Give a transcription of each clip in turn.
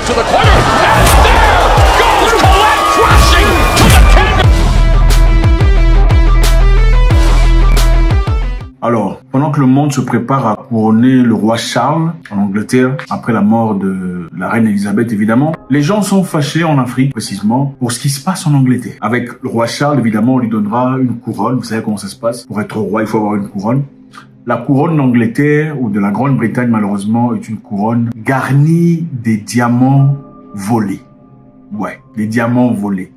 to the corner, and there goes Colette crashing to the canvas. Alors, pendant que le monde se prépare à couronner le roi Charles en Angleterre, après la mort de la reine Elisabeth évidemment, les gens sont fâchés en Afrique précisément pour ce qui se passe en Angleterre. Avec le roi Charles, évidemment, on lui donnera une couronne. Vous savez comment ça se passe. Pour être roi, il faut avoir une couronne. La couronne d'Angleterre ou de la Grande-Bretagne, malheureusement, est une couronne garnie des diamants volés. Ouais, des diamants volés.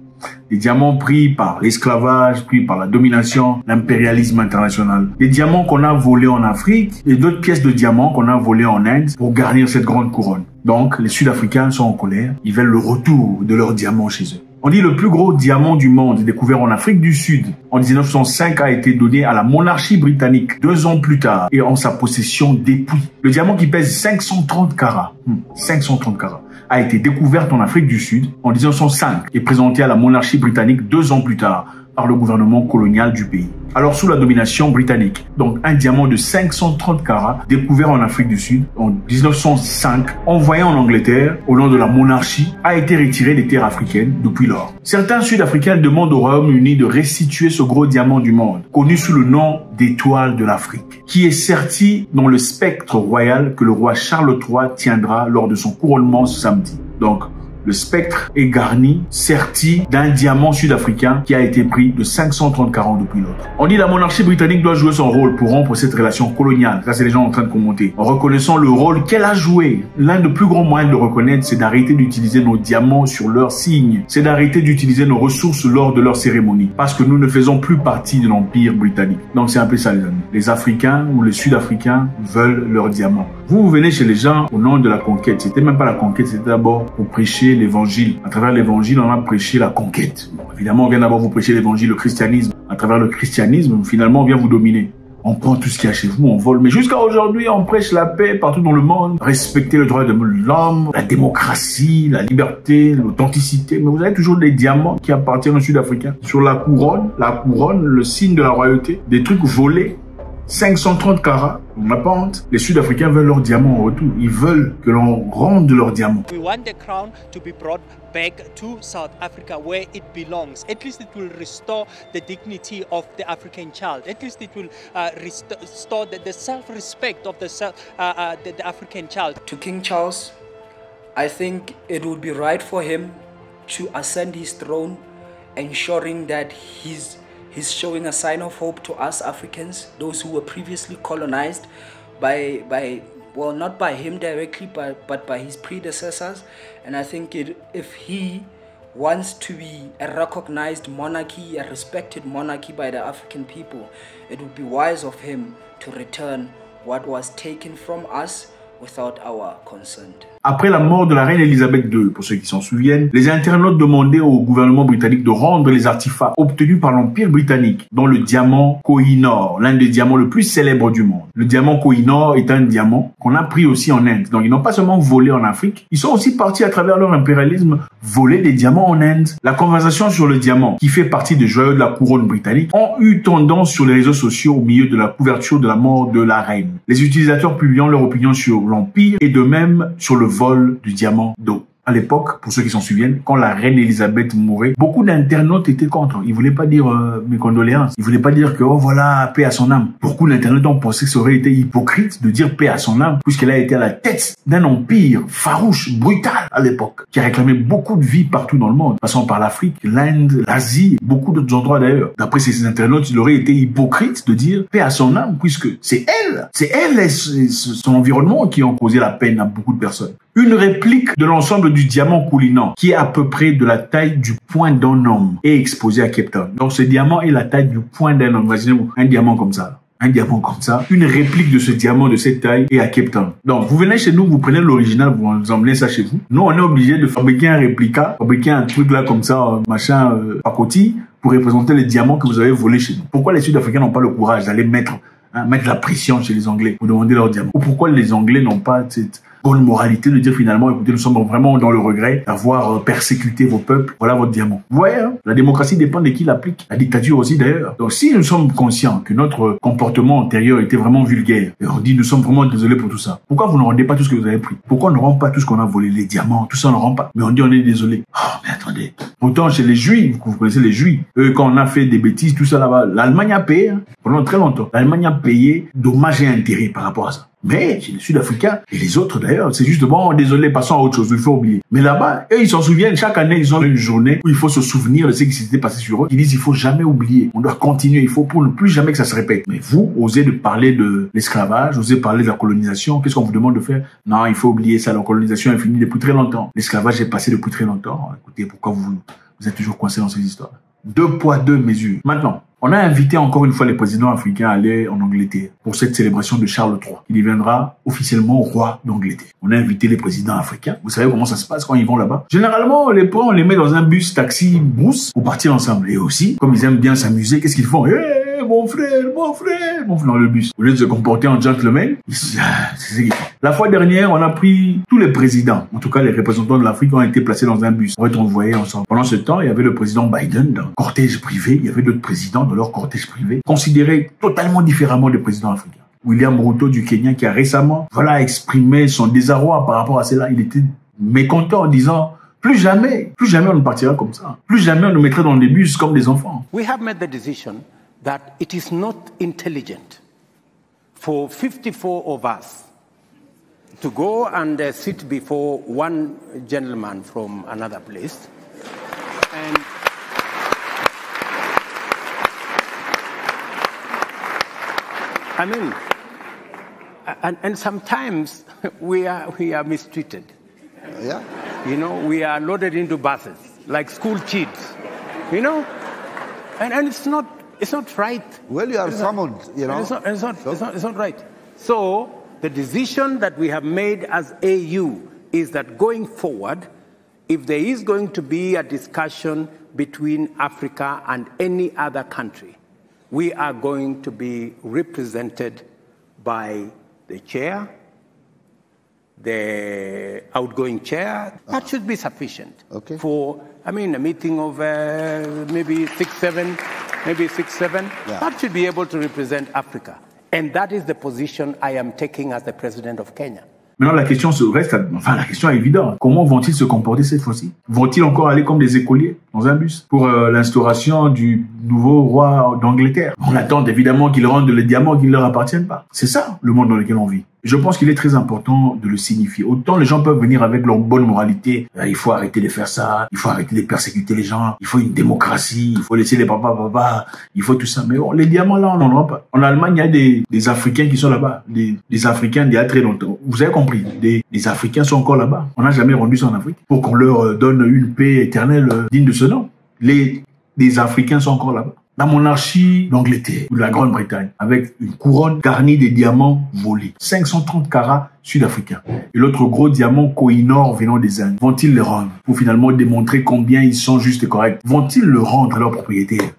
Des diamants pris par l'esclavage, pris par la domination, l'impérialisme international. Des diamants qu'on a volés en Afrique et d'autres pièces de diamants qu'on a volées en Inde pour garnir cette grande couronne. Donc, les Sud-Africains sont en colère. Ils veulent le retour de leurs diamants chez eux. On dit le plus gros diamant du monde découvert en Afrique du Sud en 1905 a été donné à la monarchie britannique 2 ans plus tard et en sa possession dépouille. Le diamant qui pèse 530 carats, 530 carats, a été découvert en Afrique du Sud en 1905 et présenté à la monarchie britannique 2 ans plus tard par le gouvernement colonial du pays. Alors sous la domination britannique. Donc un diamant de 530 carats découvert en Afrique du Sud en 1905, envoyé en Angleterre au nom de la monarchie, a été retiré des terres africaines depuis lors. Certains Sud-Africains demandent au Royaume-Uni de restituer ce gros diamant du monde, connu sous le nom d'étoile de l'Afrique, qui est serti dans le spectre royal que le roi Charles III tiendra lors de son couronnement ce samedi. Donc, le spectre est garni, serti d'un diamant sud-africain qui a été pris de 530 carats depuis l'autre. On dit que la monarchie britannique doit jouer son rôle pour rompre cette relation coloniale. Ça, c'est les gens en train de commenter. En reconnaissant le rôle qu'elle a joué. L'un des plus grands moyens de le reconnaître, c'est d'arrêter d'utiliser nos diamants sur leurs signes. C'est d'arrêter d'utiliser nos ressources lors de leurs cérémonies. Parce que nous ne faisons plus partie de l'Empire britannique. Donc, c'est un peu ça, les amis. Les Africains ou les Sud-Africains veulent leurs diamants. Vous venez chez les gens au nom de la conquête. C'était même pas la conquête, c'était d'abord pour prêcher l'évangile. À travers l'évangile, on a prêché la conquête. Bon, évidemment, on vient d'abord vous prêcher l'évangile, le christianisme. À travers le christianisme, finalement, on vient vous dominer. On prend tout ce qu'il y a chez vous, on vole. Mais jusqu'à aujourd'hui, on prêche la paix partout dans le monde. Respecter le droit de l'homme, la démocratie, la liberté, l'authenticité. Mais vous avez toujours des diamants qui appartiennent aux Sud-Africains. Sur la couronne, le signe de la royauté, des trucs volés. 530 carats, on n'a pas honte. Les Sud-Africains veulent leurs diamants en retour. Ils veulent que l'on rende leurs diamants. We want the crown to be brought back to South Africa where it belongs. At least it will restore the dignity of the African child. At least it will restore the self-respect of the African child. To King Charles, I think it would be right for him to ascend his throne, ensuring that he's showing a sign of hope to us Africans, those who were previously colonized well, not by him directly, but by his predecessors. And I think if he wants to be a recognized monarchy, a respected monarchy by the African people, it would be wise of him to return what was taken from us without our consent. Après la mort de la reine Elisabeth II, pour ceux qui s'en souviennent, les internautes demandaient au gouvernement britannique de rendre les artefacts obtenus par l'Empire britannique, dont le diamant Koh-i-Noor, l'un des diamants le plus célèbres du monde. Le diamant Koh-i-Noor est un diamant qu'on a pris aussi en Inde. Donc ils n'ont pas seulement volé en Afrique, ils sont aussi partis à travers leur impérialisme voler des diamants en Inde. La conversation sur le diamant, qui fait partie des joyaux de la couronne britannique, ont eu tendance sur les réseaux sociaux au milieu de la couverture de la mort de la reine. Les utilisateurs publiant leur opinion sur l'Empire et de même sur le vol du diamant d'eau. À l'époque, pour ceux qui s'en souviennent, quand la reine Elisabeth mourait, beaucoup d'internautes étaient contre. Ils voulaient pas dire mes condoléances. Ils voulaient pas dire que, oh voilà, paix à son âme. Beaucoup d'internautes ont pensé que ça aurait été hypocrite de dire paix à son âme, puisqu'elle a été à la tête d'un empire farouche, brutal à l'époque, qui a réclamé beaucoup de vie partout dans le monde, passant par l'Afrique, l'Inde, l'Asie, beaucoup d'autres endroits d'ailleurs. D'après ces internautes, il aurait été hypocrite de dire paix à son âme, puisque c'est elle et son environnement qui ont causé la peine à beaucoup de personnes. Une réplique de l'ensemble du diamant Koh-i-Noor, qui est à peu près de la taille du poing d'un homme, est exposée à Cape Town. Donc ce diamant est la taille du poing d'un homme. Imaginez-vous, un diamant comme ça. Un diamant comme ça, une réplique de ce diamant de cette taille est à Cape Town. Donc, vous venez chez nous, vous prenez l'original, vous emmenez ça chez vous. Nous, on est obligé de fabriquer un réplica, fabriquer un truc là comme ça, machin, pacotille, pour représenter les diamants que vous avez volés chez nous. Pourquoi les Sud-Africains n'ont pas le courage d'aller mettre la pression chez les Anglais pour demander leurs diamants? Ou pourquoi les Anglais n'ont pas bonne moralité de dire finalement, écoutez, nous sommes vraiment dans le regret d'avoir persécuté vos peuples. Voilà votre diamant. Vous voyez, hein, la démocratie dépend de qui l'applique. La dictature aussi d'ailleurs. Donc si nous sommes conscients que notre comportement antérieur était vraiment vulgaire, et on dit nous sommes vraiment désolés pour tout ça, pourquoi vous ne rendez pas tout ce que vous avez pris? Pourquoi on ne rend pas tout ce qu'on a volé, les diamants, tout ça on ne rend pas? Mais on dit on est désolé. Oh, mais attendez. Pourtant, chez les Juifs, vous connaissez les Juifs, eux, quand on a fait des bêtises, tout ça là-bas, l'Allemagne a payé, hein, pendant très longtemps. L'Allemagne a payé dommages et intérêts par rapport à ça. Mais chez les Sud-Africains et les autres d'ailleurs, c'est juste bon, désolé, passons à autre chose, il faut oublier. Mais là-bas, eux, ils s'en souviennent. Chaque année, ils ont une journée où il faut se souvenir de ce qui s'était passé sur eux. Ils disent, il faut jamais oublier. On doit continuer. Il faut pour ne plus jamais que ça se répète. Mais vous, osez de parler de l'esclavage, osez parler de la colonisation. Qu'est-ce qu'on vous demande de faire? Non, il faut oublier ça. La colonisation est finie depuis très longtemps. L'esclavage est passé depuis très longtemps. Écoutez, pourquoi vous êtes toujours coincés dans ces histoires? 2 poids, 2 mesures. Maintenant, on a invité encore une fois les présidents africains à aller en Angleterre pour cette célébration de Charles III, qui deviendra officiellement roi d'Angleterre. On a invité les présidents africains. Vous savez comment ça se passe quand ils vont là-bas? Généralement, on les prend, on les met dans un bus, taxi, brousse pour partir ensemble. Et aussi, comme ils aiment bien s'amuser, qu'est-ce qu'ils font? Mon frère, dans le bus. Au lieu de se comporter en gentleman, c'est ce qu'ils font. La fois dernière, on a pris tous les présidents, en tout cas les représentants de l'Afrique ont été placés dans un bus. En fait, on voyait ensemble. Pendant ce temps, il y avait le président Biden dans le cortège privé, il y avait d'autres présidents dans leur cortège privé, considérés totalement différemment des présidents africains. William Ruto du Kenya qui a récemment, exprimé son désarroi par rapport à cela. Il était mécontent en disant plus jamais on ne partira comme ça. Plus jamais on nous mettrait dans des bus comme des enfants. We have made the decision that it is not intelligent for 54 of us to go and sit before one gentleman from another place. And sometimes we are mistreated. Yeah. You know, we are loaded into buses like school kids. You know, and it's not right. Well, you are summoned. You know, it's not right. So the decision that we have made as AU is that going forward, if there is going to be a discussion between Africa and any other country, we are going to be represented by the chair, the outgoing chair. That should be sufficient for, a meeting of maybe 6-7. Yeah. That should be able to represent Africa. And that is the position I am taking as the president of Kenya. Maintenant, la question la question est évidente. Comment vont-ils se comporter cette fois-ci? Vont-ils encore aller comme des écoliers dans un bus pour l'instauration du nouveau roi d'Angleterre? On attend évidemment qu'ils rendent les diamants qui ne leur appartiennent pas. C'est ça, le monde dans lequel on vit. Je pense qu'il est très important de le signifier. Autant les gens peuvent venir avec leur bonne moralité. Il faut arrêter de faire ça. Il faut arrêter de persécuter les gens. Il faut une démocratie. Il faut laisser les papas. Il faut tout ça. Mais bon, les diamants là, on n'en aura pas. En Allemagne, il y a des Africains qui sont là-bas. Des Africains d'il y a très longtemps. Vous avez compris. Des Africains sont encore là-bas. On n'a jamais rendu ça en Afrique. Pour qu'on leur donne une paix éternelle digne de ce nom. Des Africains sont encore là-bas. La monarchie d'Angleterre ou de la Grande-Bretagne, avec une couronne garnie des diamants volés. 530 carats sud-africains. Et l'autre gros diamant Koh-i-Noor venant des Indes. Vont-ils le rendre pour finalement démontrer combien ils sont justes et corrects? Vont-ils le rendre à leurs propriétaires?